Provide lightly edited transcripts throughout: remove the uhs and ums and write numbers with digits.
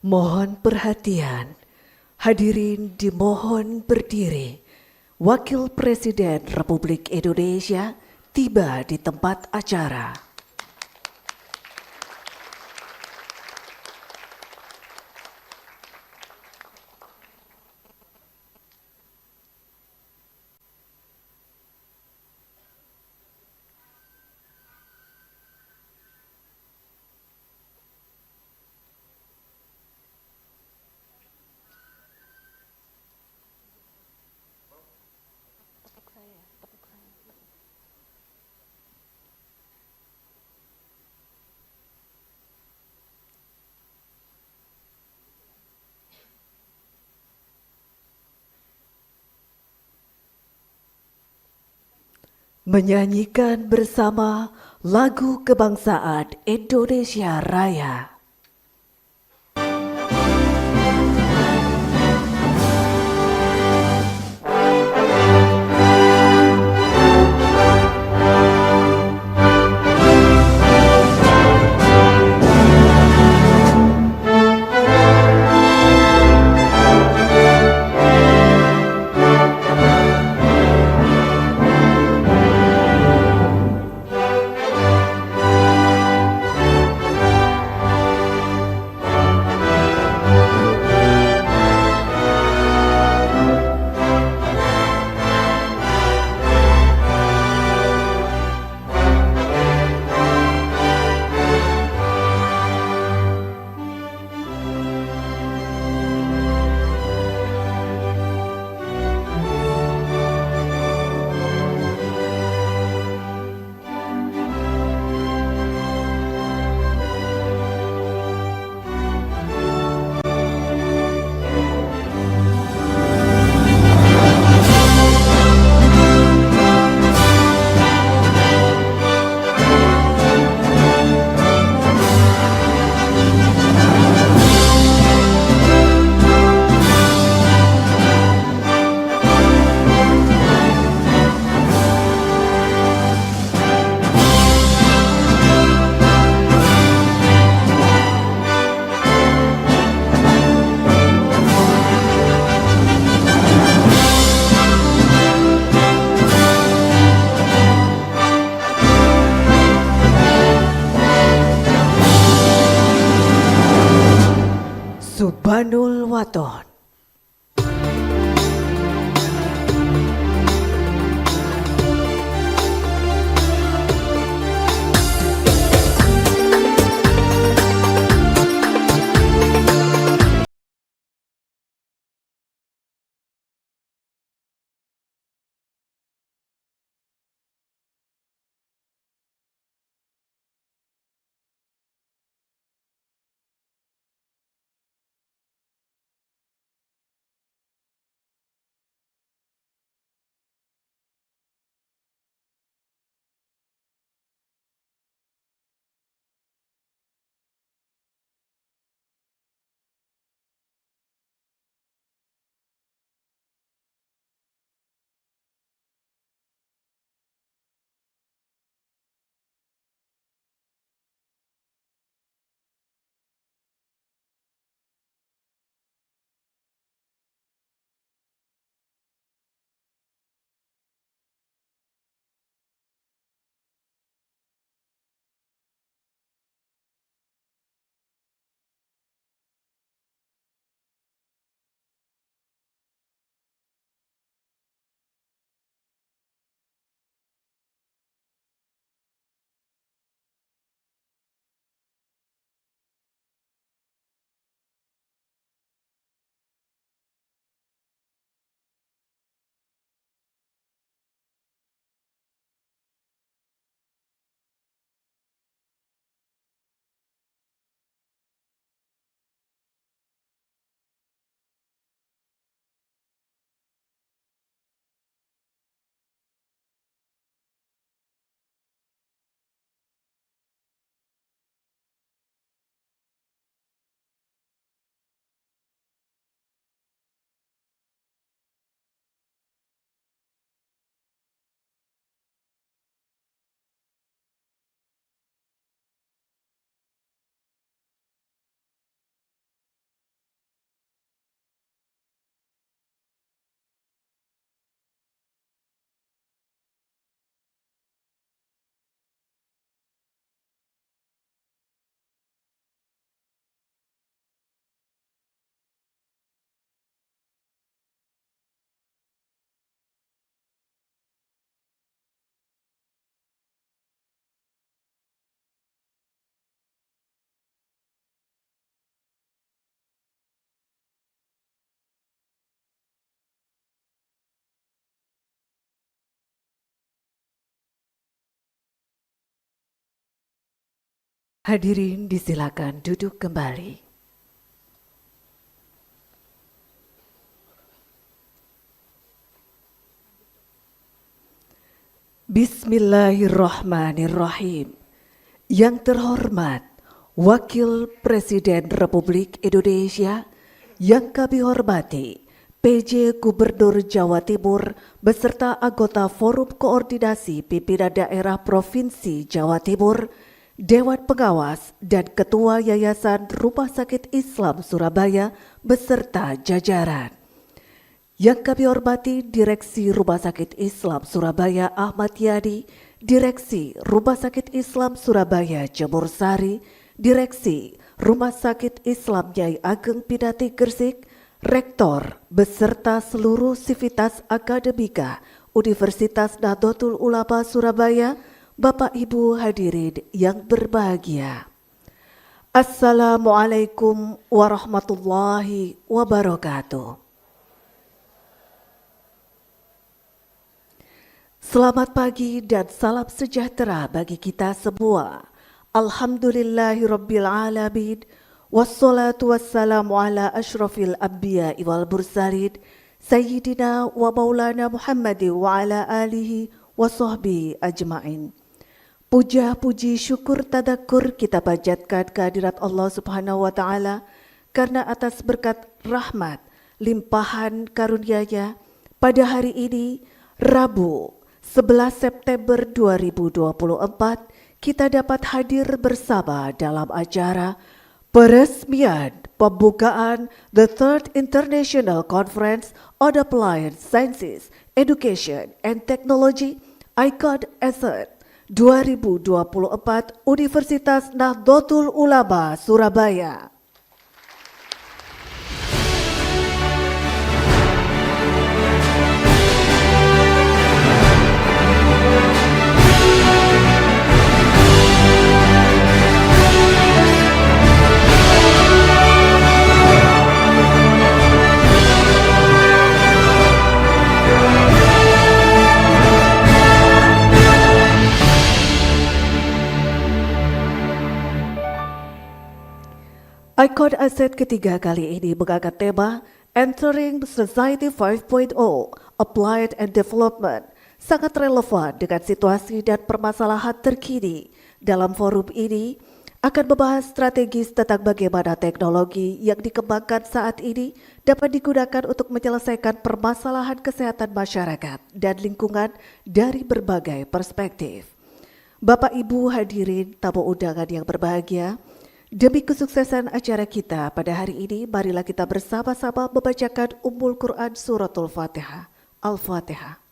Mohon perhatian, hadirin dimohon berdiri. Wakil Presiden Republik Indonesia tiba di tempat acara. Menyanyikan bersama lagu kebangsaan Indonesia Raya. Subhanul Waton. Hadirin disilakan duduk kembali. Bismillahirrahmanirrahim. Yang terhormat Wakil Presiden Republik Indonesia, yang kami hormati PJ Gubernur Jawa Timur beserta anggota Forum Koordinasi Pimpinan Daerah Provinsi Jawa Timur, Dewan Pengawas dan Ketua Yayasan Rumah Sakit Islam Surabaya beserta jajaran. Yang kami hormati Direksi Rumah Sakit Islam Surabaya Ahmad Yani, Direksi Rumah Sakit Islam Surabaya Jemur Sari, Direksi Rumah Sakit Islam Nyai Ageng Pinati Gresik, Rektor beserta seluruh sivitas akademika Universitas Nahdlatul Ulama Surabaya, Bapak Ibu hadirin yang berbahagia. Assalamualaikum warahmatullahi wabarakatuh. Selamat pagi dan salam sejahtera bagi kita semua. Alhamdulillahirabbil alamin. Wassalatu wassalamu ala asyrafil anbiya wal mursalin Sayyidina wa maulana Muhammadin wa ala alihi wa sahbihi ajma'in. Puja, puji, syukur, tadakur kita panjatkan kehadirat Allah Subhanahu wa Ta'ala karena atas berkat rahmat, limpahan karunia-Nya pada hari ini, Rabu 11 September 2024, kita dapat hadir bersama dalam acara peresmian pembukaan The Third International Conference on Applied Sciences, Education and Technology ICOT Asset 2024 Universitas Nahdlatul Ulama Surabaya. ICOT Asset ketiga kali ini mengangkat tema Entering Society 5.0 Applied and Development, sangat relevan dengan situasi dan permasalahan terkini. Dalam forum ini akan membahas strategis tentang bagaimana teknologi yang dikembangkan saat ini dapat digunakan untuk menyelesaikan permasalahan kesehatan masyarakat dan lingkungan dari berbagai perspektif. Bapak Ibu hadirin tamu undangan yang berbahagia, demi kesuksesan acara kita pada hari ini, marilah kita bersama-sama membacakan Ummul Quran Suratul Fatihah. Al-Fatihah.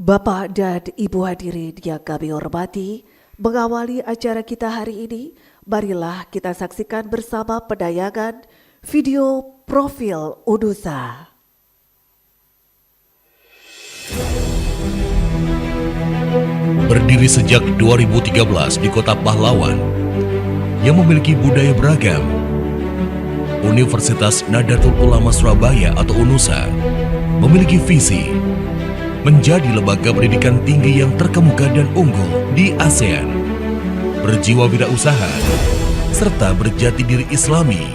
Bapak dan Ibu hadirin yang kami hormati, mengawali acara kita hari ini, marilah kita saksikan bersama penayangan video profil UNUSA. Berdiri sejak 2013 di kota Pahlawan yang memiliki budaya beragam, Universitas Nahdlatul Ulama Surabaya atau UNUSA memiliki visi menjadi lembaga pendidikan tinggi yang terkemuka dan unggul di ASEAN, berjiwa wirausaha, serta berjati diri Islami.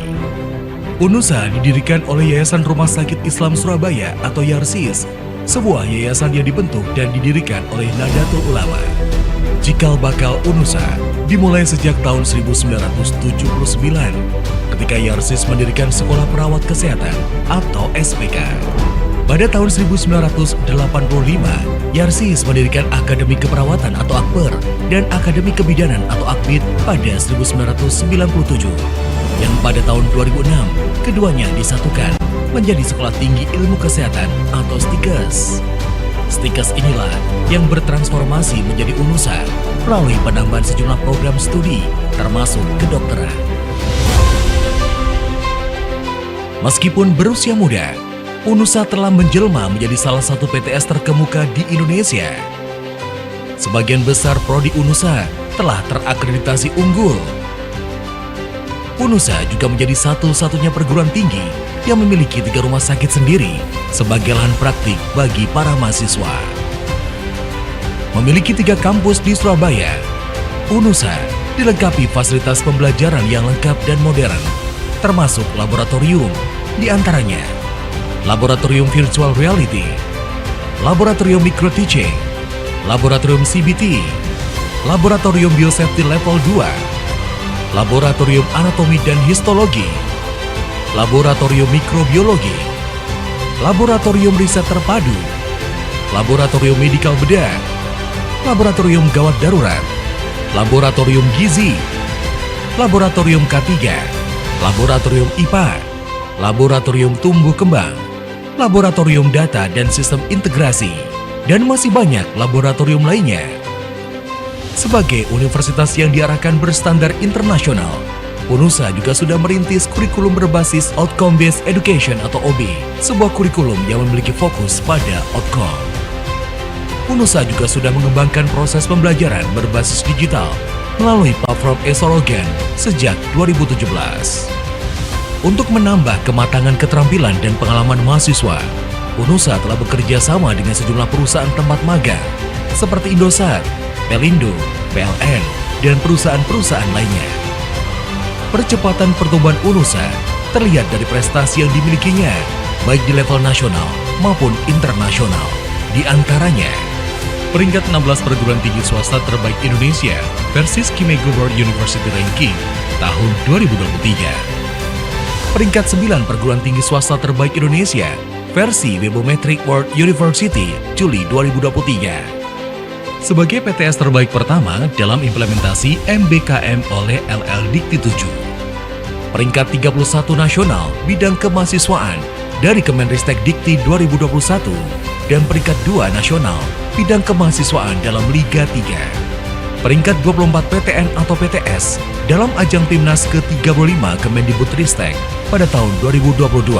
UNUSA didirikan oleh Yayasan Rumah Sakit Islam Surabaya atau YARSIS, sebuah yayasan yang dibentuk dan didirikan oleh Nahdlatul Ulama. Cikal bakal UNUSA dimulai sejak tahun 1979 ketika YARSIS mendirikan Sekolah Perawat Kesehatan atau SPK. Pada tahun 1985, YARSIS mendirikan Akademi Keperawatan atau AKPER dan Akademi Kebidanan atau AKBID pada 1997, yang pada tahun 2006 keduanya disatukan menjadi Sekolah Tinggi Ilmu Kesehatan atau STIKES. STIKES inilah yang bertransformasi menjadi UNUSA melalui penambahan sejumlah program studi termasuk kedokteran. Meskipun berusia muda, UNUSA telah menjelma menjadi salah satu PTS terkemuka di Indonesia. Sebagian besar prodi UNUSA telah terakreditasi unggul. UNUSA juga menjadi satu-satunya perguruan tinggi yang memiliki 3 rumah sakit sendiri sebagai lahan praktik bagi para mahasiswa. Memiliki 3 kampus di Surabaya, UNUSA dilengkapi fasilitas pembelajaran yang lengkap dan modern, termasuk laboratorium, di antaranya laboratorium virtual reality, laboratorium micro teaching, laboratorium CBT, laboratorium biosafety level 2, laboratorium anatomi dan histologi, laboratorium mikrobiologi, laboratorium riset terpadu, laboratorium medikal bedah, laboratorium gawat darurat, laboratorium gizi, laboratorium K3, laboratorium IPA, laboratorium tumbuh kembang, laboratorium data dan sistem integrasi, dan masih banyak laboratorium lainnya. Sebagai universitas yang diarahkan berstandar internasional, UNUSA juga sudah merintis kurikulum berbasis Outcome Based Education atau OB, sebuah kurikulum yang memiliki fokus pada outcome. UNUSA juga sudah mengembangkan proses pembelajaran berbasis digital melalui platform Esologen sejak 2017. Untuk menambah kematangan keterampilan dan pengalaman mahasiswa, UNUSA telah bekerja sama dengan sejumlah perusahaan tempat magang seperti Indosat, Pelindo, PLN, dan perusahaan-perusahaan lainnya. Percepatan pertumbuhan UNUSA terlihat dari prestasi yang dimilikinya, baik di level nasional maupun internasional. Di antaranya, peringkat 16 perguruan tinggi swasta terbaik Indonesia versi Skimego World University Ranking tahun 2023. Peringkat 9 perguruan tinggi swasta terbaik Indonesia versi Webometric World University Juli 2023. Sebagai PTS terbaik pertama dalam implementasi MBKM oleh LL Dikti 7. Peringkat 31 nasional bidang kemahasiswaan dari Kemenristek Dikti 2021 dan peringkat 2 nasional bidang kemahasiswaan dalam Liga 3. Peringkat 24 PTN atau PTS dalam ajang Timnas ke-35 Kemendikbudristek pada tahun 2022.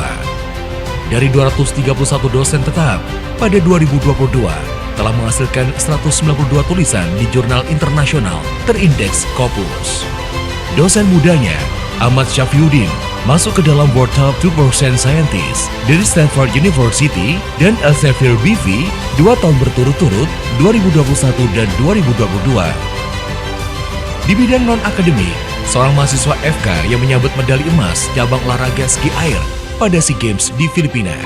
Dari 231 dosen tetap pada 2022 telah menghasilkan 192 tulisan di jurnal internasional terindeks Scopus. Dosen mudanya, Ahmad Syafriuddin, masuk ke dalam World Top 2% Scientist dari Stanford University dan Elsevier BV 2 tahun berturut-turut 2021 dan 2022. Di bidang non-akademik, seorang mahasiswa FK yang menyabet medali emas cabang olahraga ski air pada SEA Games di Filipina.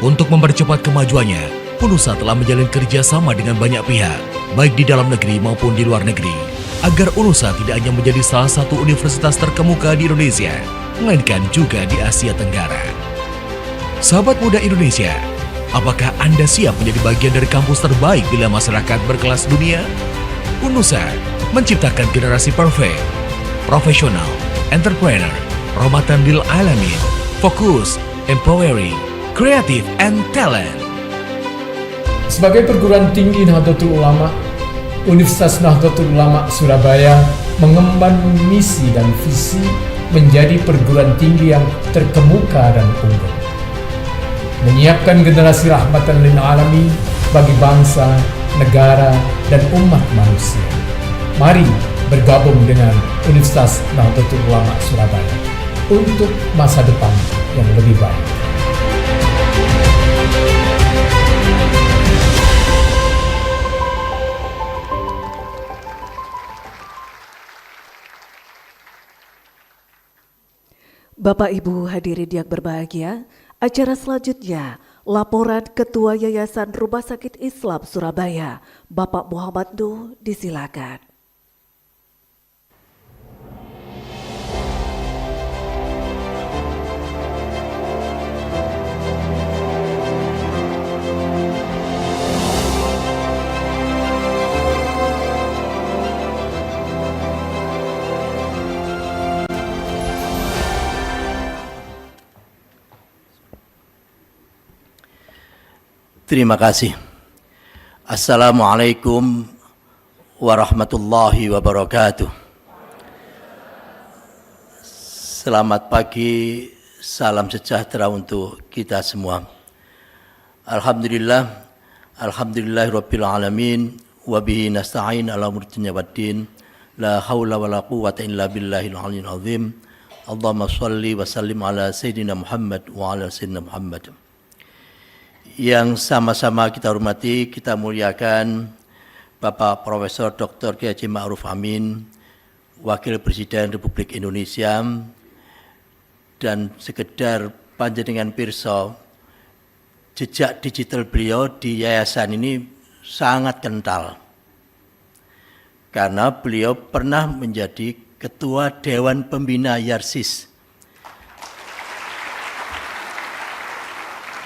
Untuk mempercepat kemajuannya, UNUSA telah menjalin kerjasama dengan banyak pihak, baik di dalam negeri maupun di luar negeri, agar UNUSA tidak hanya menjadi salah satu universitas terkemuka di Indonesia, melainkan juga di Asia Tenggara. Sahabat muda Indonesia, apakah Anda siap menjadi bagian dari kampus terbaik bila masyarakat berkelas dunia? UNUSA menciptakan generasi perfect, profesional, entrepreneur, rahmatan lil alamin, fokus, empowering, creative, and talent. Sebagai perguruan tinggi Nahdlatul Ulama, Universitas Nahdlatul Ulama Surabaya mengemban misi dan visi menjadi perguruan tinggi yang terkemuka dan unggul. Menyiapkan generasi rahmatan lil alamin bagi bangsa, negara, dan umat manusia. Mari bergabung dengan Universitas Nahdlatul Ulama Surabaya untuk masa depan yang lebih baik. Bapak Ibu hadirin yang berbahagia, acara selanjutnya laporan Ketua Yayasan Rumah Sakit Islam Surabaya, Bapak Muhammad Nuh, disilakan. Terima kasih. Assalamualaikum warahmatullahi wabarakatuh. Selamat pagi, salam sejahtera untuk kita semua. Alhamdulillahirabbil alamin wa bihi nasta'in ala umuri dunya waddin. La haula wala quwwata illa billahil aliyyil azim. Allahumma shalli wa sallim ala Sayyidina Muhammad wa ala Sayyidina Muhammad. Yang sama-sama kita hormati, kita muliakan Bapak Profesor Dr. Kiai Haji Ma'ruf Amin, Wakil Presiden Republik Indonesia, dan sekedar panjenengan pirsa, jejak digital beliau di yayasan ini sangat kental. Karena beliau pernah menjadi Ketua Dewan Pembina YARSIS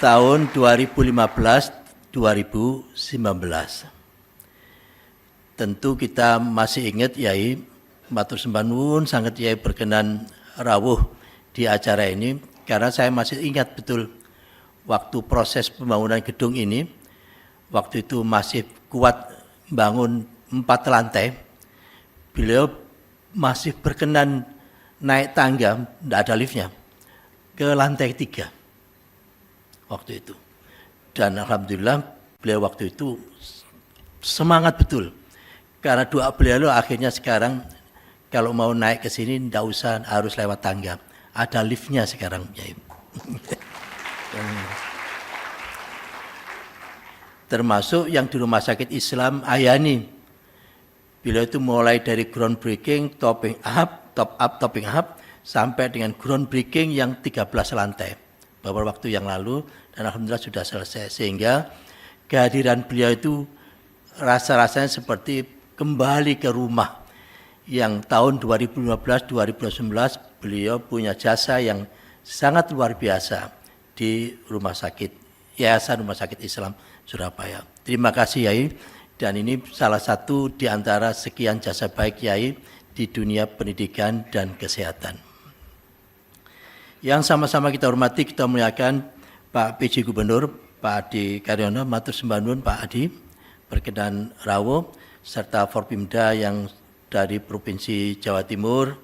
tahun 2015-2019. Tentu kita masih ingat Yai, matur sembah nuwun sangat Yai berkenan rawuh di acara ini, karena saya masih ingat betul waktu proses pembangunan gedung ini, waktu itu masih kuat bangun 4 lantai, beliau masih berkenan naik tangga, tidak ada liftnya, ke lantai 3 waktu itu. Dan alhamdulillah beliau waktu itu semangat betul, karena doa beliau akhirnya sekarang kalau mau naik ke sini tidak usah harus lewat tangga, ada liftnya sekarang. Termasuk yang di Rumah Sakit Islam Ayani, beliau itu mulai dari groundbreaking, topping up, sampai dengan groundbreaking yang 13 lantai beberapa waktu yang lalu, dan alhamdulillah sudah selesai. Sehingga kehadiran beliau itu rasa-rasanya seperti kembali ke rumah yang tahun 2015-2019 beliau punya jasa yang sangat luar biasa di Rumah Sakit, Yayasan Rumah Sakit Islam Surabaya. Terima kasih Yai. Dan ini salah satu di antara sekian jasa baik Yai di dunia pendidikan dan kesehatan. Yang sama-sama kita hormati, kita muliakan Pak PJ Gubernur, Pak Adi Karyono, matur sembah nuwun Pak Adi, berkenan rawuh, serta Forpimda yang dari Provinsi Jawa Timur.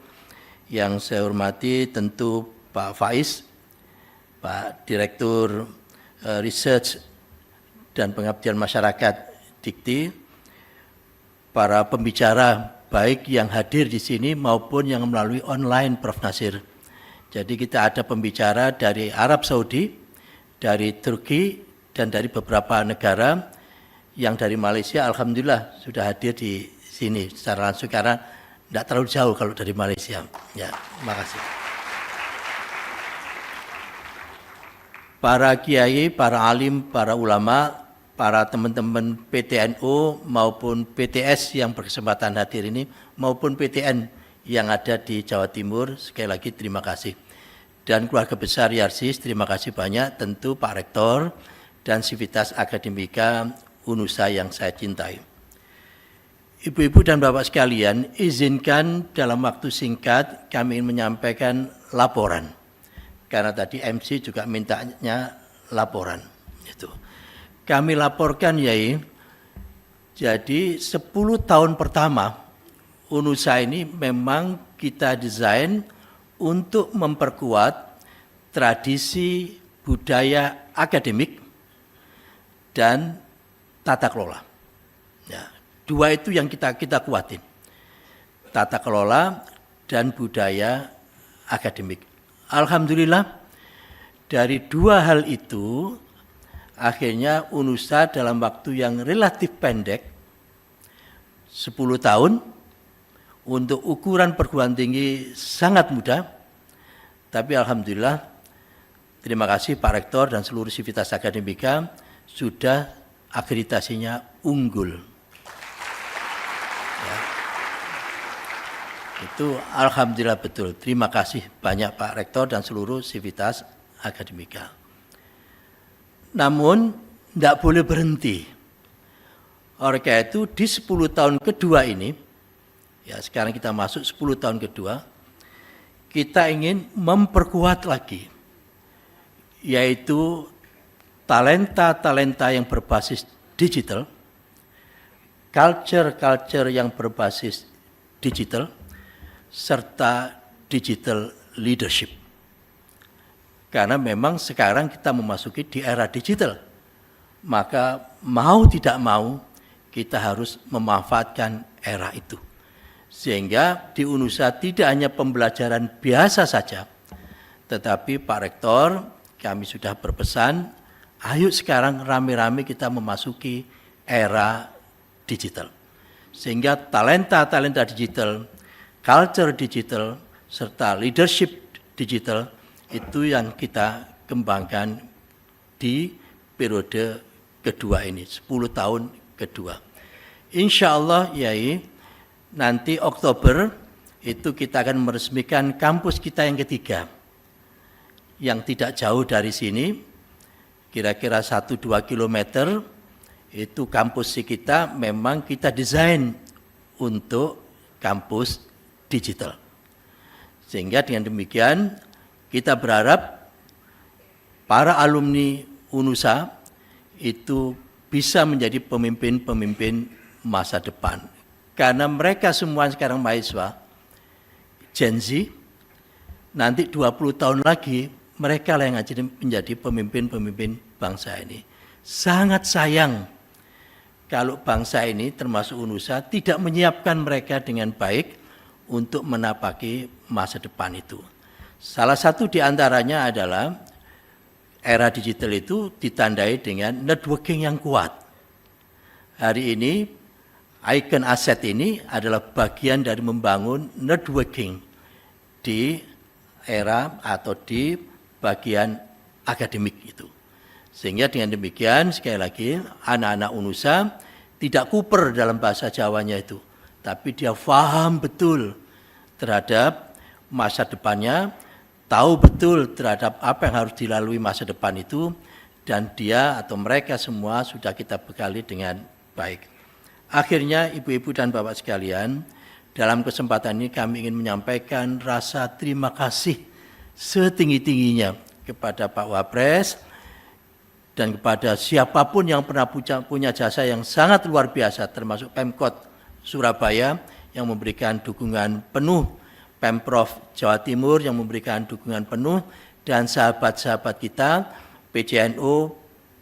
Yang saya hormati tentu Pak Faiz, Pak Direktur Research dan Pengabdian Masyarakat Dikti, para pembicara baik yang hadir di sini maupun yang melalui online Prof. Nasir. Jadi kita ada pembicara dari Arab Saudi, dari Turki, dan dari beberapa negara. Yang dari Malaysia alhamdulillah sudah hadir di sini secara langsung karena tidak terlalu jauh kalau dari Malaysia. Ya, terima kasih. Para kiai, para alim, para ulama, para teman-teman PTNU maupun PTS yang berkesempatan hadir ini, maupun PTN yang ada di Jawa Timur, sekali lagi terima kasih. Dan keluarga besar YARSIS, terima kasih banyak, tentu Pak Rektor dan Sivitas Akademika UNUSA yang saya cintai. Ibu-ibu dan Bapak sekalian, izinkan dalam waktu singkat kami ingin menyampaikan laporan. Karena tadi MC juga mintanya laporan. Itu. Kami laporkan Yai, jadi 10 tahun pertama UNUSA ini memang kita desain untuk memperkuat tradisi budaya akademik dan tata kelola. Ya, 2 itu yang kita kuatin, tata kelola dan budaya akademik. Alhamdulillah dari 2 hal itu akhirnya UNUSA dalam waktu yang relatif pendek, 10 tahun, untuk ukuran perguruan tinggi sangat mudah, tapi alhamdulillah, terima kasih Pak Rektor dan seluruh Sivitas Akademika, sudah akreditasinya unggul. Ya. Itu alhamdulillah betul, terima kasih banyak Pak Rektor dan seluruh Sivitas Akademika. Namun tidak boleh berhenti. Oleh karena itu di 10 tahun kedua ini, ya sekarang kita masuk 10 tahun kedua, kita ingin memperkuat lagi, yaitu talenta-talenta yang berbasis digital, culture yang berbasis digital, serta digital leadership. Karena memang sekarang kita memasuki di era digital, maka mau tidak mau kita harus memanfaatkan era itu. Sehingga di UNUSA tidak hanya pembelajaran biasa saja, tetapi Pak Rektor, kami sudah berpesan, ayo sekarang rame-rame kita memasuki era digital. Sehingga talenta-talenta digital, culture digital, serta leadership digital itu yang kita kembangkan di periode kedua ini, 10 tahun kedua. Insya Allah, Yai, nanti Oktober itu kita akan meresmikan kampus kita yang ketiga, yang tidak jauh dari sini, kira-kira 1-2 kilometer, itu kampus kita memang kita desain untuk kampus digital. Sehingga dengan demikian kita berharap para alumni UNUSA itu bisa menjadi pemimpin-pemimpin masa depan. Karena mereka semua sekarang mahasiswa Gen Z, nanti 20 tahun lagi mereka lah yang menjadi pemimpin-pemimpin bangsa ini. Sangat sayang kalau bangsa ini termasuk UNUSA tidak menyiapkan mereka dengan baik untuk menapaki masa depan itu. Salah satu di antaranya adalah era digital itu ditandai dengan networking yang kuat. Hari ini, Icon Asset ini adalah bagian dari membangun networking di era atau di bagian akademik itu. Sehingga dengan demikian, sekali lagi, anak-anak UNUSA tidak kuper dalam bahasa Jawanya itu, tapi dia paham betul terhadap masa depannya, tahu betul terhadap apa yang harus dilalui masa depan itu, dan dia atau mereka semua sudah kita bekali dengan baik. Akhirnya ibu-ibu dan bapak sekalian, dalam kesempatan ini kami ingin menyampaikan rasa terima kasih setinggi-tingginya kepada Pak Wapres dan kepada siapapun yang pernah punya jasa yang sangat luar biasa, termasuk Pemkot Surabaya yang memberikan dukungan penuh, Pemprov Jawa Timur yang memberikan dukungan penuh, dan sahabat-sahabat kita, PCNO,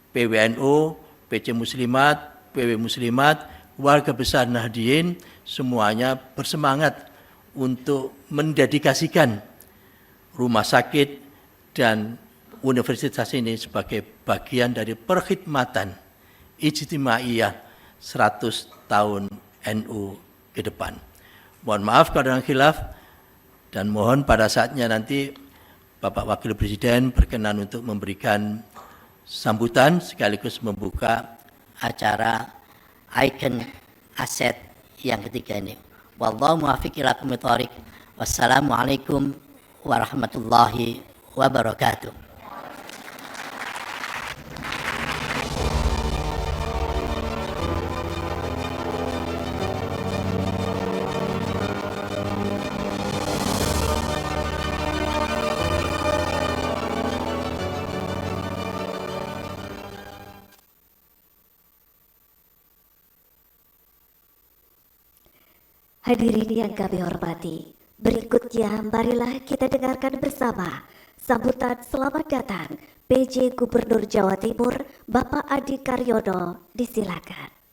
PWNO, PC Muslimat, PW Muslimat, warga besar Nahdien, semuanya bersemangat untuk mendedikasikan rumah sakit dan universitas ini sebagai bagian dari perkhidmatan ijtimaiyah 100 tahun NU ke depan. Mohon maaf kalau ada khilaf, dan mohon pada saatnya nanti Bapak Wakil Presiden berkenan untuk memberikan sambutan sekaligus membuka acara Icon Asset yang ketiga ini. Wallahu muwaffiq ila aqwamit thoriq. Wassalamualaikum warahmatullahi wabarakatuh. Hadirin yang kami hormati, berikutnya marilah kita dengarkan bersama sambutan selamat datang PJ Gubernur Jawa Timur Bapak Adi Karyono. Disilakan.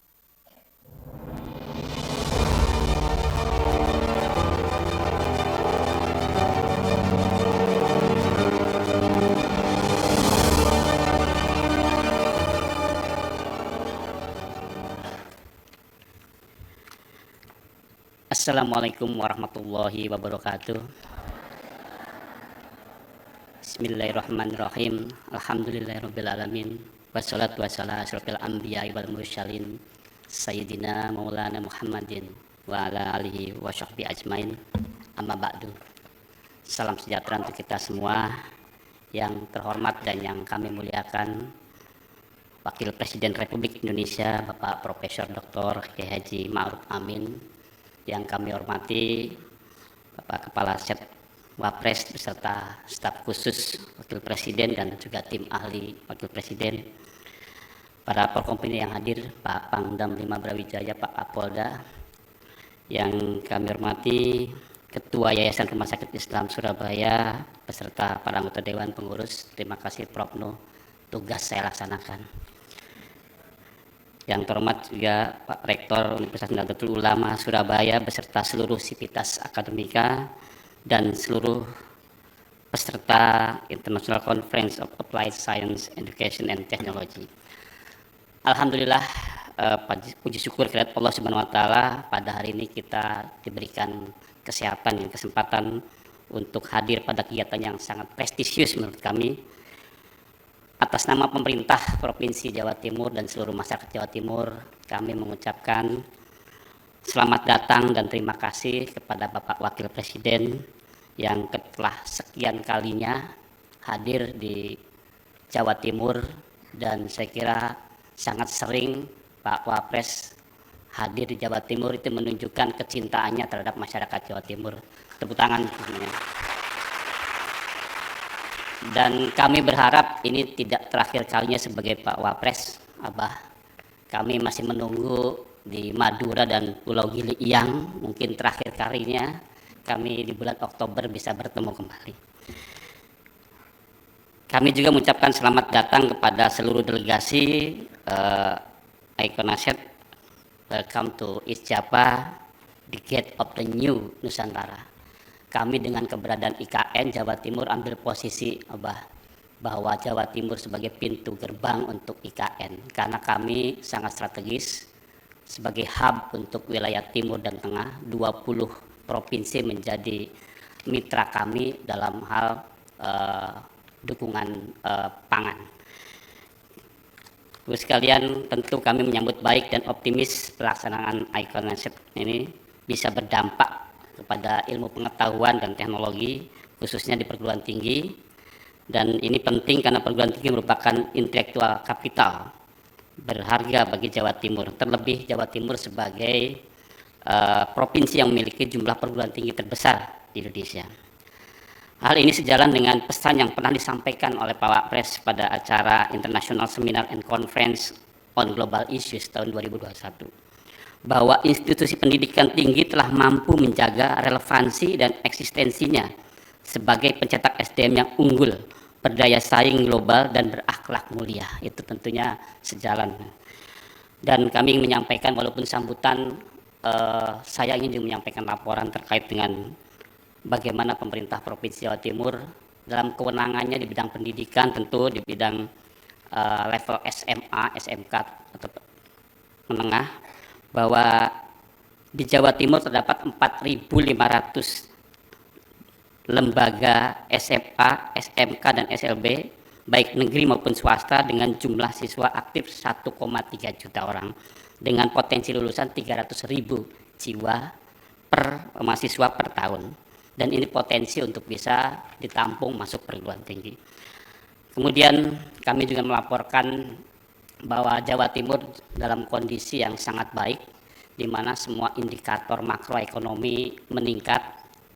Assalamualaikum warahmatullahi wabarakatuh. Bismillahirrahmanirrahim. Alhamdulillahirrabbilalamin. Wassalatu wassalamu asyrafil anbiya'i wal mursalin Sayyidina Maulana Muhammadin wa ala alihi wa sahbihi ajmain. Amma ba'du. Salam sejahtera untuk kita semua. Yang terhormat dan yang kami muliakan Wakil Presiden Republik Indonesia Bapak Profesor Dr. Kiai Haji Ma'ruf Amin, yang kami hormati Bapak Kepala Staf Wapres beserta staf khusus Wakil Presiden dan juga tim ahli Wakil Presiden, para Forkompini yang hadir, Pak Pangdam 5 Brawijaya, Pak Kapolda, yang kami hormati Ketua Yayasan Rumah Sakit Islam Surabaya beserta para anggota Dewan Pengurus. Terima kasih Prof. No, tugas saya laksanakan. Yang terhormat juga Pak Rektor Universitas Nahdlatul Ulama Surabaya beserta seluruh sivitas akademika dan seluruh peserta International Conference of Applied Science, Education and Technology. Alhamdulillah, puji syukur kepada Allah Subhanahu wa taala, pada hari ini kita diberikan kesehatan dan kesempatan untuk hadir pada kegiatan yang sangat prestisius menurut kami. Atas nama pemerintah Provinsi Jawa Timur dan seluruh masyarakat Jawa Timur, kami mengucapkan selamat datang dan terima kasih kepada Bapak Wakil Presiden yang telah sekian kalinya hadir di Jawa Timur, dan saya kira sangat sering Pak Wapres hadir di Jawa Timur, itu menunjukkan kecintaannya terhadap masyarakat Jawa Timur. Tepuk tangan semuanya. Dan kami berharap ini tidak terakhir kalinya sebagai Pak Wapres, Abah. Kami masih menunggu di Madura dan Pulau Gili Iyang, mungkin terakhir kalinya kami di bulan Oktober bisa bertemu kembali. Kami juga mengucapkan selamat datang kepada seluruh delegasi Iconaset. Welcome to East Java, the gate of the new Nusantara. Kami dengan keberadaan IKN Jawa Timur ambil posisi, Abah, bahwa Jawa Timur sebagai pintu gerbang untuk IKN, karena kami sangat strategis sebagai hub untuk wilayah timur dan tengah. 20 provinsi menjadi mitra kami dalam hal dukungan pangan. Terus sekalian, tentu kami menyambut baik dan optimis pelaksanaan Iconaset ini bisa berdampak kepada ilmu pengetahuan dan teknologi, khususnya di perguruan tinggi. Dan ini penting karena perguruan tinggi merupakan intelektual kapital berharga bagi Jawa Timur, terlebih Jawa Timur sebagai provinsi yang memiliki jumlah perguruan tinggi terbesar di Indonesia. Hal ini sejalan dengan pesan yang pernah disampaikan oleh Pak Wapres pada acara International Seminar and Conference on Global Issues tahun 2021, bahwa institusi pendidikan tinggi telah mampu menjaga relevansi dan eksistensinya sebagai pencetak SDM yang unggul, berdaya saing global, dan berakhlak mulia. Itu tentunya sejalan. Dan kami menyampaikan, walaupun sambutan, saya ingin juga menyampaikan laporan terkait dengan bagaimana pemerintah Provinsi Jawa Timur dalam kewenangannya di bidang pendidikan, tentu di bidang level SMA, SMK atau menengah, bahwa di Jawa Timur terdapat 4.500 lembaga SMA, SMK, dan SLB, baik negeri maupun swasta, dengan jumlah siswa aktif 1,3 juta orang, dengan potensi lulusan 300.000 jiwa per mahasiswa per tahun. Dan ini potensi untuk bisa ditampung masuk perguruan tinggi. Kemudian kami juga melaporkan bahwa Jawa Timur dalam kondisi yang sangat baik, di mana semua indikator makroekonomi meningkat,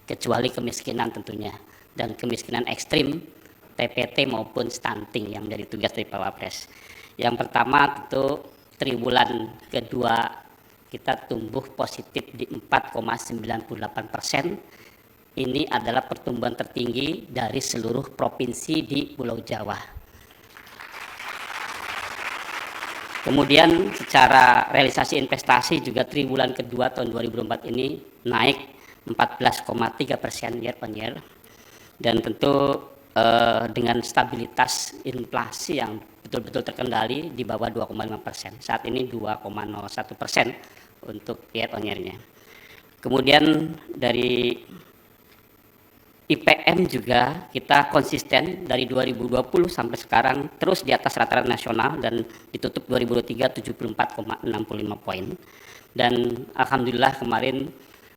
kecuali kemiskinan tentunya, dan kemiskinan ekstrim, TPT maupun stunting yang menjadi tugas dari Pak Wapres. Yang pertama tentu triwulan kedua kita tumbuh positif di 4,98%. Ini adalah pertumbuhan tertinggi dari seluruh provinsi di Pulau Jawa. Kemudian secara realisasi investasi juga triwulan kedua tahun 2024 ini naik 14,3% year on year, dan tentu dengan stabilitas inflasi yang betul-betul terkendali di bawah 2,5%. Saat ini 2,01% untuk year on year-nya. Kemudian dari IPM juga kita konsisten dari 2020 sampai sekarang terus di atas rata-rata nasional, dan ditutup 2023 74,65 poin. Dan alhamdulillah kemarin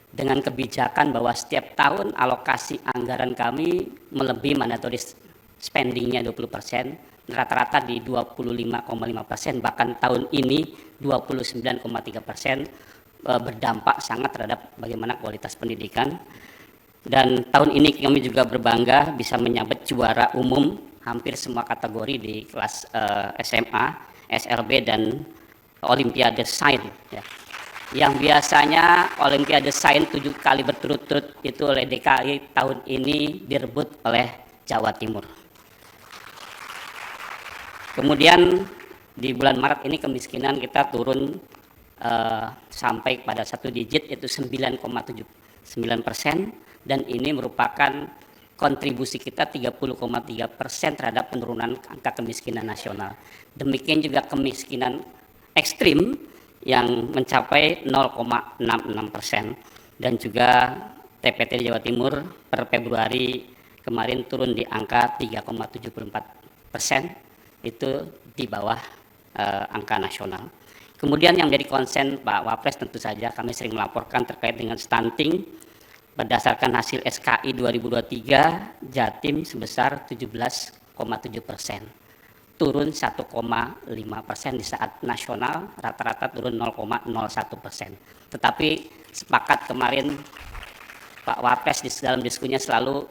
dengan kebijakan bahwa setiap tahun alokasi anggaran kami melebihi mandatory spendingnya 20%, rata-rata di 25,5%, bahkan tahun ini 29,3%, berdampak sangat terhadap bagaimana kualitas pendidikan. Dan tahun ini kami juga berbangga bisa menyabet juara umum hampir semua kategori di kelas SMA, SLB, dan Olimpiade Sains. Ya. Yang biasanya Olimpiade Sains 7 kali berturut-turut itu oleh DKI, tahun ini direbut oleh Jawa Timur. Kemudian di bulan Maret ini kemiskinan kita turun sampai pada 1 digit, yaitu 9,79%, dan ini merupakan kontribusi kita 30,3% terhadap penurunan angka kemiskinan nasional. Demikian juga kemiskinan ekstrim yang mencapai 0,66%, dan juga TPT Jawa Timur per Februari kemarin turun di angka 3,74%, itu di bawah angka nasional. Kemudian yang menjadi konsen Pak Wapres tentu saja kami sering melaporkan terkait dengan stunting. Berdasarkan hasil SKI 2023, Jatim sebesar 17,7%, turun 1,5% di saat nasional rata-rata turun 0,01%. Tetapi sepakat kemarin Pak Wapres di dalam diskusinya selalu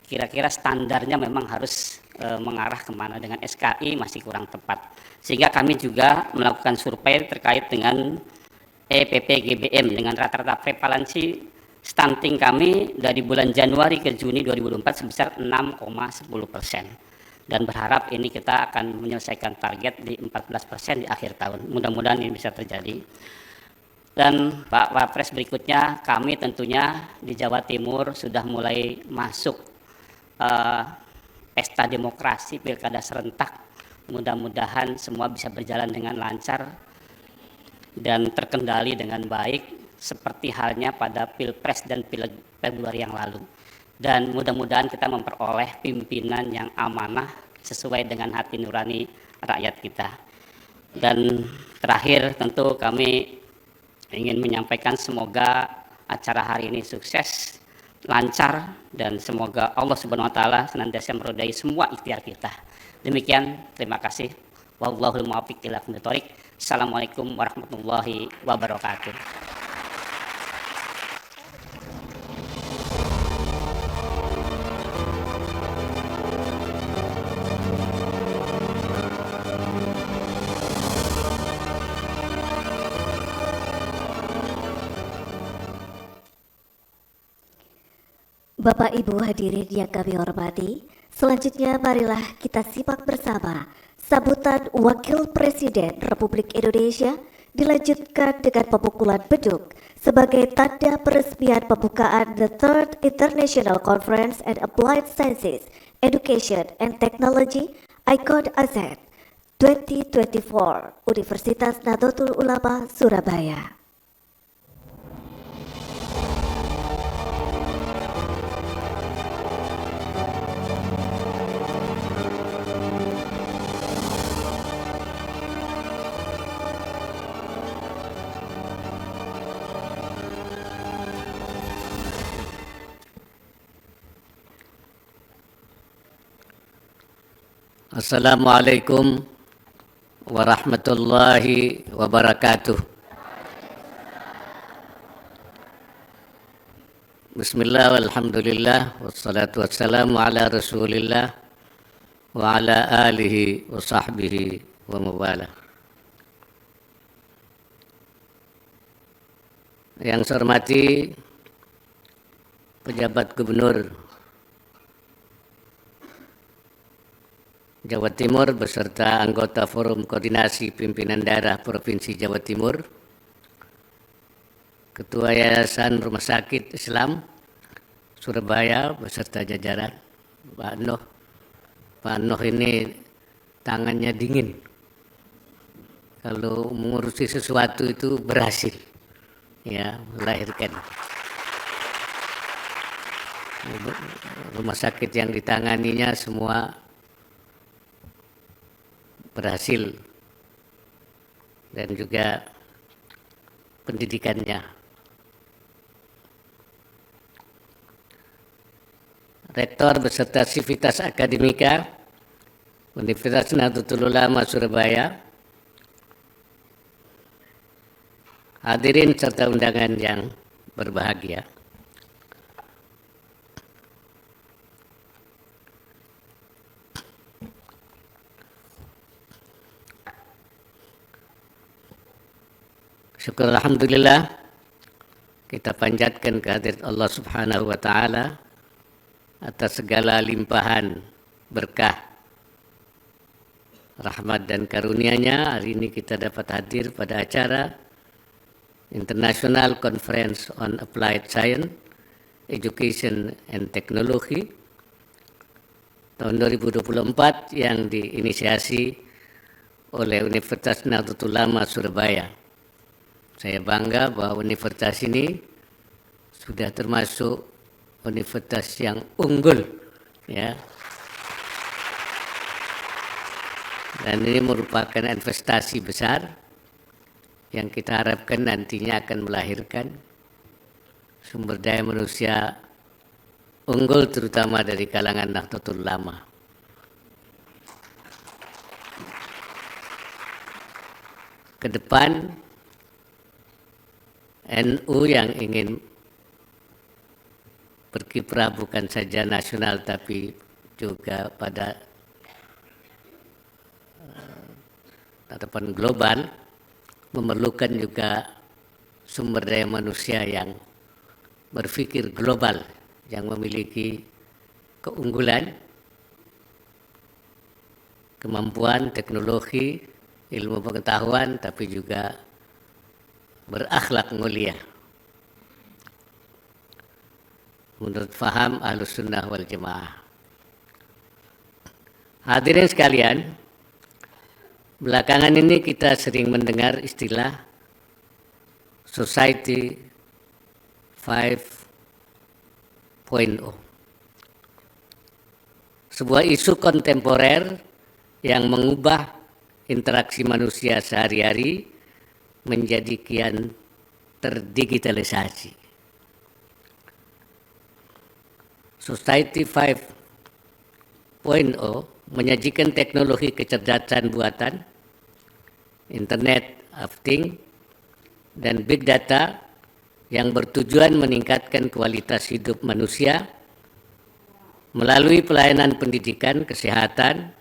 kira-kira standarnya memang harus mengarah kemana, dengan SKI masih kurang tepat. Sehingga kami juga melakukan survei terkait dengan EPPGBM dengan rata-rata prevalensi stunting kami dari bulan Januari ke Juni 2024 sebesar 6,10%. Dan berharap ini kita akan menyelesaikan target di 14% di akhir tahun. Mudah-mudahan ini bisa terjadi. Dan Pak Wapres berikutnya, kami tentunya di Jawa Timur sudah mulai masuk pesta demokrasi pilkada serentak. Mudah-mudahan semua bisa berjalan dengan lancar dan terkendali dengan baik seperti halnya pada Pilpres dan Pileg Februari yang lalu. Dan mudah-mudahan kita memperoleh pimpinan yang amanah sesuai dengan hati nurani rakyat kita. Dan terakhir tentu kami ingin menyampaikan semoga acara hari ini sukses, lancar, dan semoga Allah Subhanahu wa taala senantiasa meridai semua ikhtiar kita. Demikian, terima kasih. Wallahul muwaffiq ila aqwamit thoriq. Assalamualaikum warahmatullahi wabarakatuh. Bapak Ibu hadirin yang kami hormati, selanjutnya marilah kita simak bersama sambutan Wakil Presiden Republik Indonesia dilanjutkan dengan pemukulan beduk sebagai tanda peresmian pembukaan The Third International Conference on Applied Sciences, Education and Technology ICON ASEAN 2024 Universitas Nahdlatul Ulama Surabaya. Assalamualaikum warahmatullahi wabarakatuh. Bismillah walhamdulillah wassalatu wassalamu ala rasulillah wa ala alihi wa sahbihi wa mawala. Yang saya hormati pejabat gubernur Jawa Timur beserta anggota Forum Koordinasi Pimpinan Daerah Provinsi Jawa Timur, Ketua Yayasan Rumah Sakit Islam Surabaya beserta jajaran, Pak Noh. Pak Noh ini tangannya dingin. Kalau mengurusi sesuatu itu berhasil, ya, melahirkan. Rumah sakit yang ditanganinya semua berhasil, dan juga pendidikannya. Rektor beserta Sivitas Akademika Universitas Nahdlatul Ulama Surabaya, hadirin serta undangan yang berbahagia. Syukur alhamdulillah kita panjatkan kehadirat Allah Subhanahu wa taala atas segala limpahan berkah rahmat dan karunia-Nya, hari ini kita dapat hadir pada acara International Conference on Applied Science, Education and Technology tahun 2024 yang diinisiasi oleh Universitas Nahdlatul Ulama Surabaya. Saya bangga bahwa universitas ini sudah termasuk universitas yang unggul, ya. Dan ini merupakan investasi besar yang kita harapkan nantinya akan melahirkan sumber daya manusia unggul, terutama dari kalangan Nahdlatul Ulama. Ke depan, NU yang ingin berkiprah bukan saja nasional tapi juga pada tatapan global, memerlukan juga sumber daya manusia yang berpikir global, yang memiliki keunggulan, kemampuan, teknologi, ilmu pengetahuan, tapi juga berakhlak mulia. Menurut faham Ahlus Sunnah wal Jamaah. Hadirin sekalian, belakangan ini kita sering mendengar istilah Society 5.0. Sebuah isu kontemporer yang mengubah interaksi manusia sehari-hari menjadi kian terdigitalisasi. Society 5.0 menyajikan teknologi kecerdasan buatan, Internet of Things, dan Big Data yang bertujuan meningkatkan kualitas hidup manusia melalui pelayanan pendidikan, kesehatan,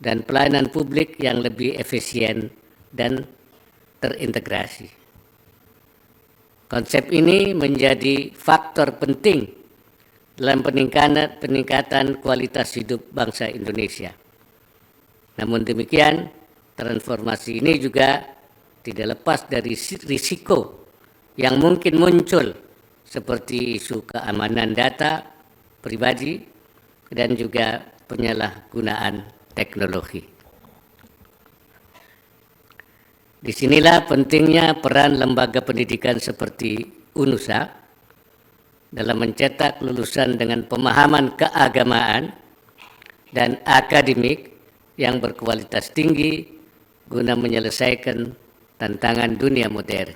dan pelayanan publik yang lebih efisien dan terintegrasi. Konsep ini menjadi faktor penting dalam peningkatan kualitas hidup bangsa Indonesia. Namun demikian, transformasi ini juga tidak lepas dari risiko yang mungkin muncul seperti isu keamanan data pribadi dan juga penyalahgunaan teknologi. Disinilah pentingnya peran lembaga pendidikan seperti UNUSA dalam mencetak lulusan dengan pemahaman keagamaan dan akademik yang berkualitas tinggi guna menyelesaikan tantangan dunia modern.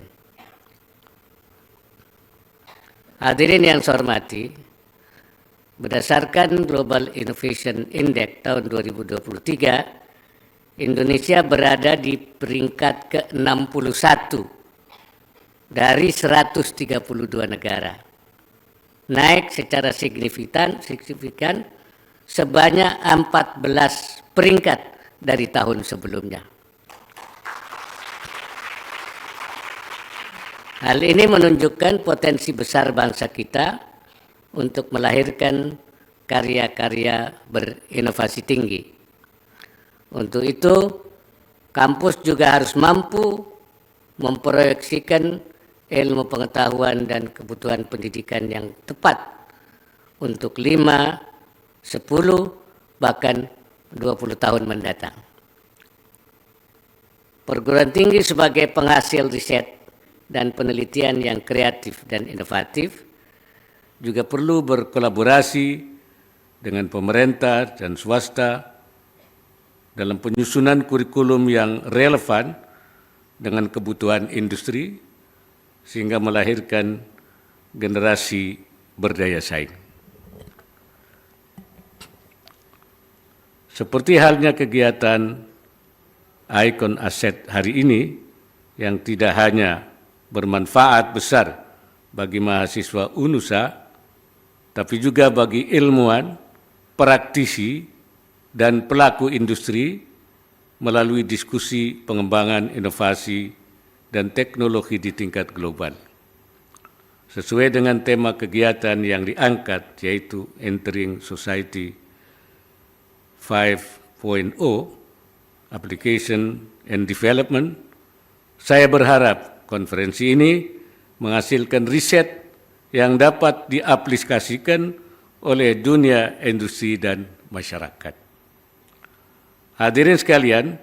Hadirin yang saya hormati, berdasarkan Global Innovation Index tahun 2023, Indonesia berada di peringkat ke-61 dari 132 negara. Naik secara signifikan sebanyak 14 peringkat dari tahun sebelumnya. Hal ini menunjukkan potensi besar bangsa kita untuk melahirkan karya-karya berinovasi tinggi. Untuk itu, kampus juga harus mampu memproyeksikan ilmu pengetahuan dan kebutuhan pendidikan yang tepat untuk 5, 10, bahkan 20 tahun mendatang. Perguruan tinggi sebagai penghasil riset dan penelitian yang kreatif dan inovatif juga perlu berkolaborasi dengan pemerintah dan swasta dalam penyusunan kurikulum yang relevan dengan kebutuhan industri, sehingga melahirkan generasi berdaya saing. Seperti halnya kegiatan Icon Asset hari ini yang tidak hanya bermanfaat besar bagi mahasiswa UNUSA, tapi juga bagi ilmuwan, praktisi, dan pelaku industri melalui diskusi pengembangan inovasi dan teknologi di tingkat global. Sesuai dengan tema kegiatan yang diangkat, yaitu Entering Society 5.0, Application and Development, saya berharap konferensi ini menghasilkan riset yang dapat diaplikasikan oleh dunia industri dan masyarakat. Hadirin sekalian,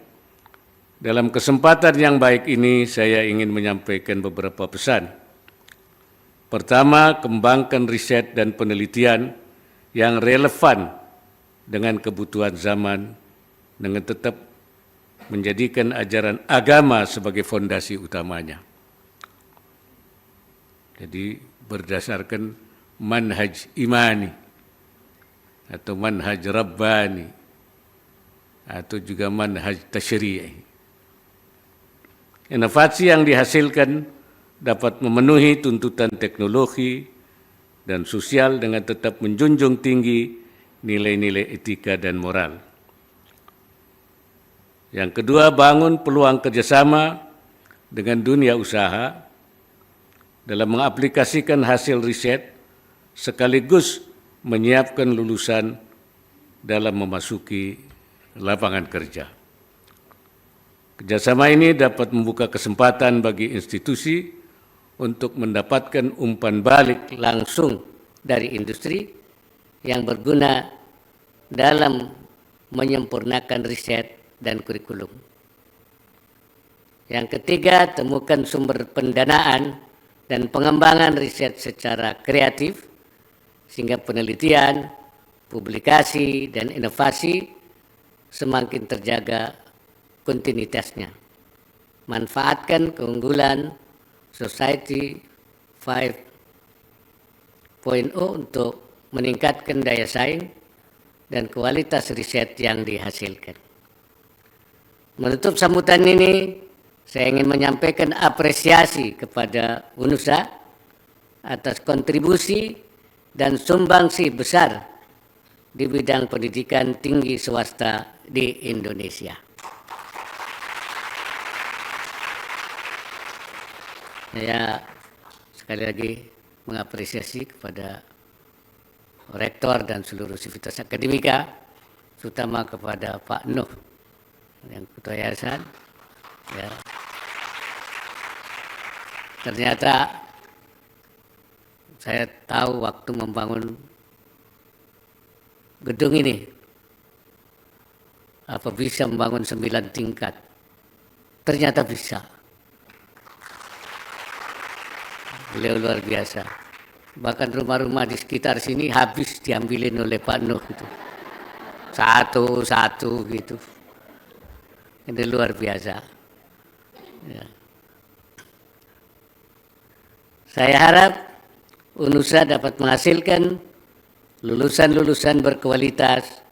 dalam kesempatan yang baik ini saya ingin menyampaikan beberapa pesan. Pertama, kembangkan riset dan penelitian yang relevan dengan kebutuhan zaman dengan tetap menjadikan ajaran agama sebagai fondasi utamanya. Jadi berdasarkan manhaj imani atau manhaj rabbani atau juga manhaj tasyri'i. Inovasi yang dihasilkan dapat memenuhi tuntutan teknologi dan sosial dengan tetap menjunjung tinggi nilai-nilai etika dan moral. Yang kedua, bangun peluang kerjasama dengan dunia usaha dalam mengaplikasikan hasil riset sekaligus menyiapkan lulusan dalam memasuki lapangan kerja. Kerjasama ini dapat membuka kesempatan bagi institusi untuk mendapatkan umpan balik langsung dari industri yang berguna dalam menyempurnakan riset dan kurikulum. Yang ketiga, temukan sumber pendanaan dan pengembangan riset secara kreatif sehingga penelitian, publikasi, dan inovasi semakin terjaga kontinuitasnya. Manfaatkan keunggulan Society 5.0 untuk meningkatkan daya saing dan kualitas riset yang dihasilkan. Menutup sambutan ini, saya ingin menyampaikan apresiasi kepada UNUSA atas kontribusi dan sumbangsi besar di bidang pendidikan tinggi swasta di Indonesia. Saya sekali lagi mengapresiasi kepada Rektor dan seluruh sivitas akademika, terutama kepada Pak Nuh yang Ketua Yayasan. Ya. Ternyata saya tahu waktu membangun gedung ini, apa bisa membangun 9 tingkat? Ternyata bisa. Beliau luar biasa. Bahkan rumah-rumah di sekitar sini habis diambilin oleh Pak Nuh itu. Satu-satu gitu. Ini luar biasa. Ya. Saya harap UNUSA dapat menghasilkan lulusan-lulusan berkualitas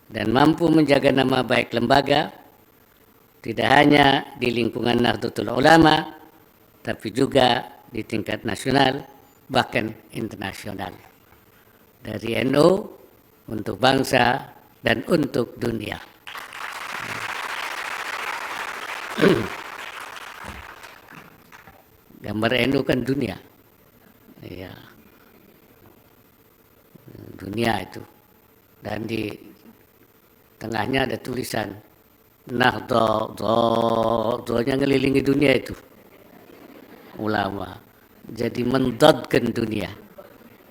dan mampu menjaga nama baik lembaga, tidak hanya di lingkungan Nahdlatul Ulama, tapi juga di tingkat nasional, bahkan internasional. Dari NU untuk bangsa dan untuk dunia. Gambar NU kan dunia. Ya. Dunia itu. Dan di tengahnya ada tulisan Nahdlatul ngelilingi dunia itu. Ulama. Jadi mendadkan dunia,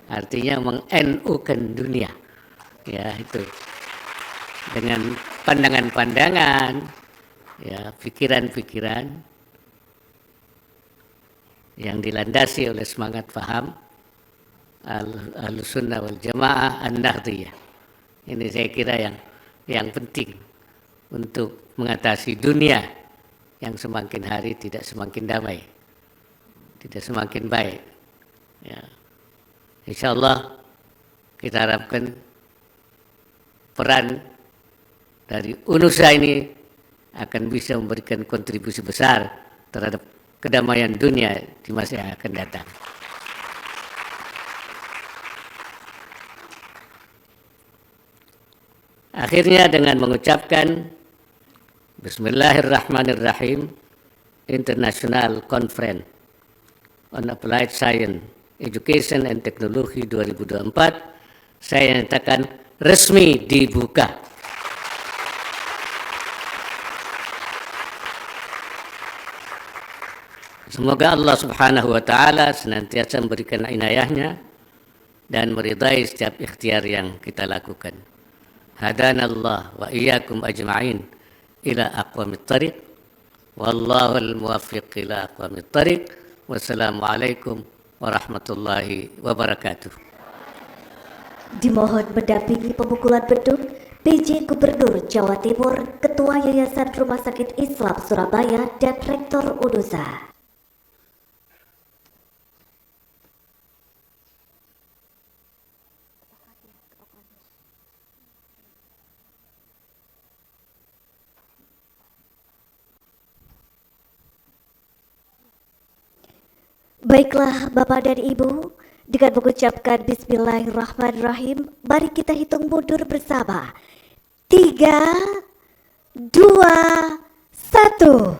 artinya meng-NU-kan dunia, ya itu dengan pandangan-pandangan, ya pikiran-pikiran yang dilandasi oleh semangat paham Ahlussunnah wal Jamaah An-Nahdliyah. Ini saya kira yang penting untuk mengatasi dunia yang semakin hari tidak semakin damai. Tidak semakin baik. Ya. Insya Allah kita harapkan peran dari UNUSA ini akan bisa memberikan kontribusi besar terhadap kedamaian dunia di masa yang akan datang. Akhirnya dengan mengucapkan Bismillahirrahmanirrahim, International Conference on Applied Science, Education and Technology 2024, saya nyatakan resmi dibuka. Semoga Allah Subhanahu wa taala senantiasa memberikan inayahnya dan meridai setiap ikhtiar yang kita lakukan. Hadanallah wa iyyakum ajma'in ila aqwamit thariq wallahu al-muwaffiq ila aqwamit thariq. Wassalamualaikum warahmatullahi wabarakatuh. Dimohon mendampingi pemukulan beduk PJ Gubernur Jawa Timur, Ketua Yayasan Rumah Sakit Islam Surabaya, dan Rektor UNUSA. Baiklah Bapak dan Ibu, dengan mengucapkan Bismillahirrahmanirrahim, mari kita hitung mundur bersama. 3, 2, 1.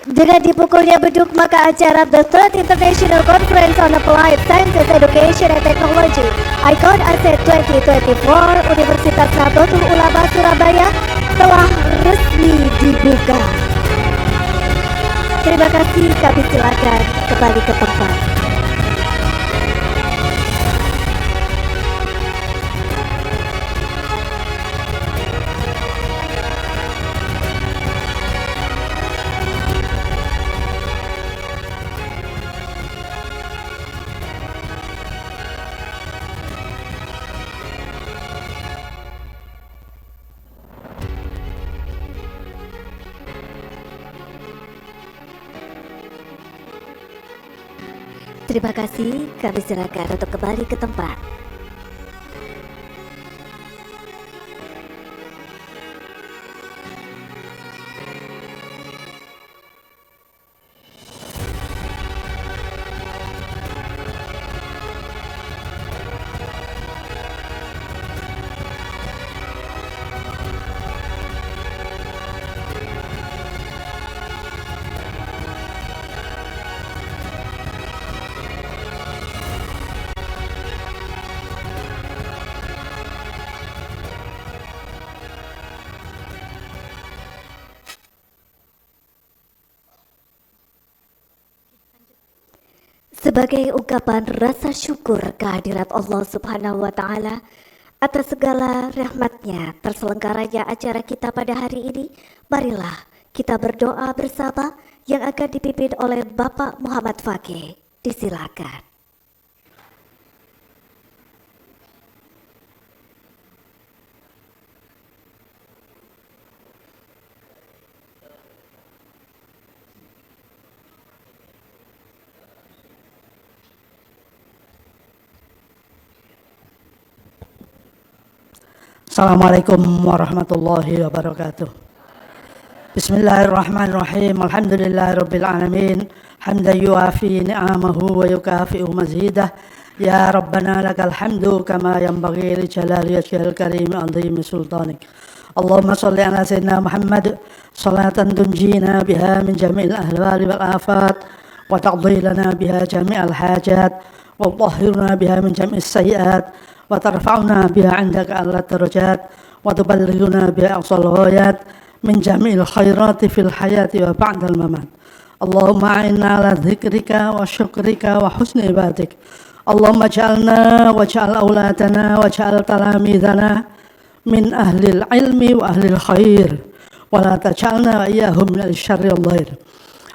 Dengan dipukulnya beduk, maka acara The Third International Conference on Applied Sciences, Education and Technology ICON ASET 2024 Universitas Nahdlatul Ulama Surabaya telah resmi dibuka. Terima kasih, kami silakan kembali ke tempat. Terima kasih, kami silakan untuk kembali ke tempat. Sebagai ungkapan rasa syukur kehadirat Allah Subhanahu wa Ta'ala atas segala rahmatnya terselenggaranya acara kita pada hari ini, marilah kita berdoa bersama yang akan dipimpin oleh Bapak Muhammad Fakih. Disilakan. Assalamualaikum warahmatullahi wabarakatuh. Bismillahirrahmanirrahim. Alhamdulillahirabbil alamin. Hamdan yuafi ni'amahu wa yukafi'u mazidah. Ya Rabbana lakal hamdu kama yanbaghi li jalali wajhil karim 'azimi sultanik. Allahumma shalli ala sayyidina Muhammad salatan tunjina biha min jami'il ahwali wal afat wa taqdi lana biha jami'al hajat wa tahhirna biha min jami'is sayyi'at wa tarfa'una biha 'indaka a'la darajat wa tuballighuna biha aqsal ghayat min jami'il khairati fil hayati wa ba'dal mamat. Allahumma a'inna ala dzikrika wa syukrika wa husni ibadik. Allahumma ja'alna wa ja'al auladana wa ja'al talamidana min ahlil ilmi wa ahlil khair wa la taj'alna wa iyyahum min syarri al-dhair.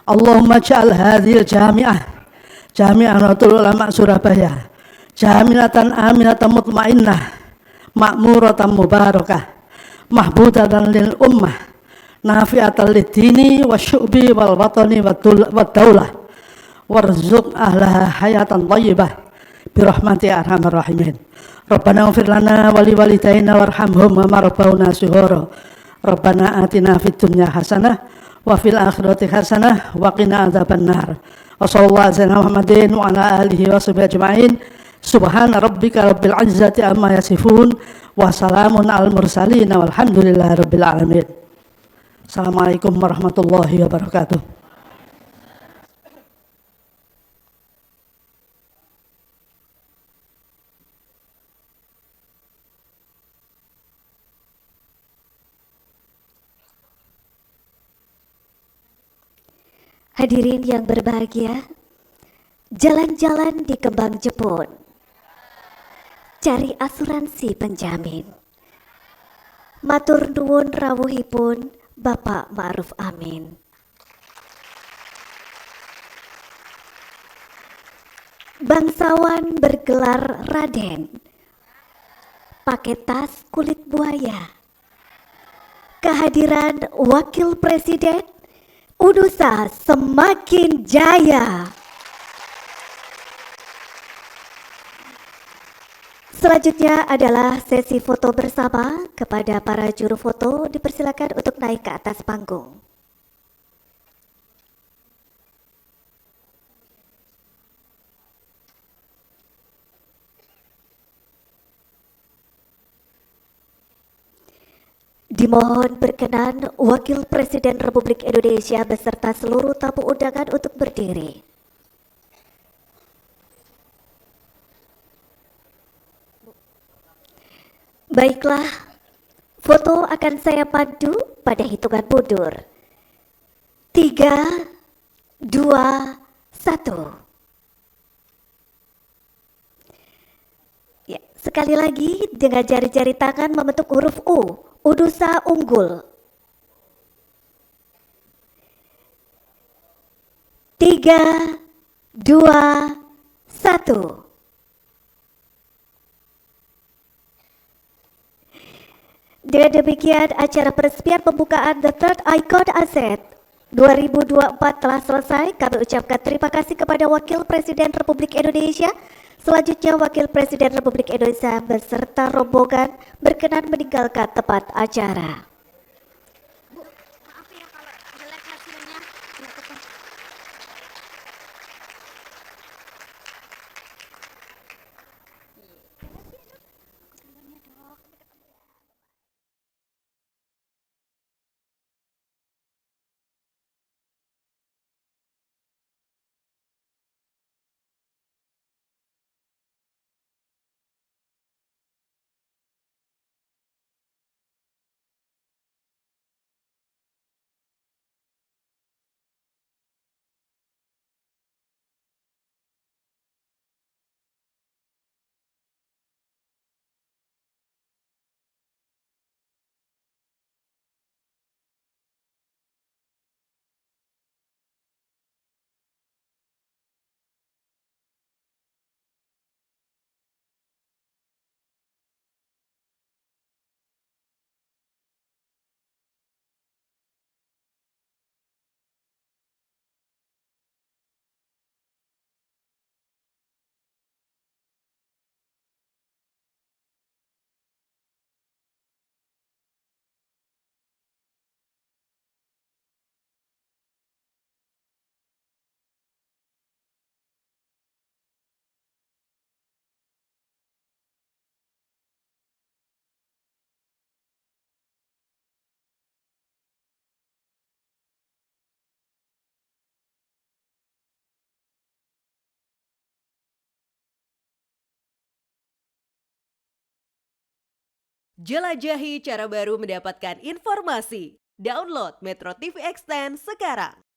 Allahumma ja'al hadhil jami'ah Nahdlatul Ulama Surabaya jamilatan aminatan mutmainnah ma'muratan mubarakah mahbudatan lil ummah nafi'atan lid dini wasyu'bi wal watani wad daulah warzuq ahlaha hayatan thayyibah birahmati arhamar rahimin. Rabbana ighfir lana wa li walidayna warhamhum kama rabbawna shighara. Rabbana atina fid dunya hasanah wa fil akhirati hasanah wa qina adzabannar. Wa sallallahu ala Muhammadin wa ala alihi wa sahbihi ajma'in. Subhana rabbika rabbil izzati amma yasifun wa salamun al mursalin walhamdulillahi rabbil alamin. Assalamualaikum warahmatullahi wabarakatuh. Hadirin yang berbahagia, jalan-jalan di Kembang Jepun, cari asuransi penjamin. Matur nuwun rawuhipun Bapak Ma'ruf Amin. Bangsawan bergelar Raden, pakai tas kulit buaya. Kehadiran Wakil Presiden Unusa semakin jaya. Selanjutnya adalah sesi foto bersama. Kepada para juru foto dipersilakan untuk naik ke atas panggung. Dimohon berkenan Wakil Presiden Republik Indonesia beserta seluruh tamu undangan untuk berdiri. Baiklah, foto akan saya pandu pada hitungan mundur. 3, 2, 1. Ya, sekali lagi dengan jari-jari tangan membentuk huruf U. Unusa unggul. 3, 2, 1. Dengan demikian, acara peresmian pembukaan The Third Icon Asset 2024 telah selesai. Kami ucapkan terima kasih kepada Wakil Presiden Republik Indonesia. Selanjutnya, Wakil Presiden Republik Indonesia beserta rombongan berkenan meninggalkan tempat acara. Jelajahi cara baru mendapatkan informasi. Download Metro TV Extend sekarang.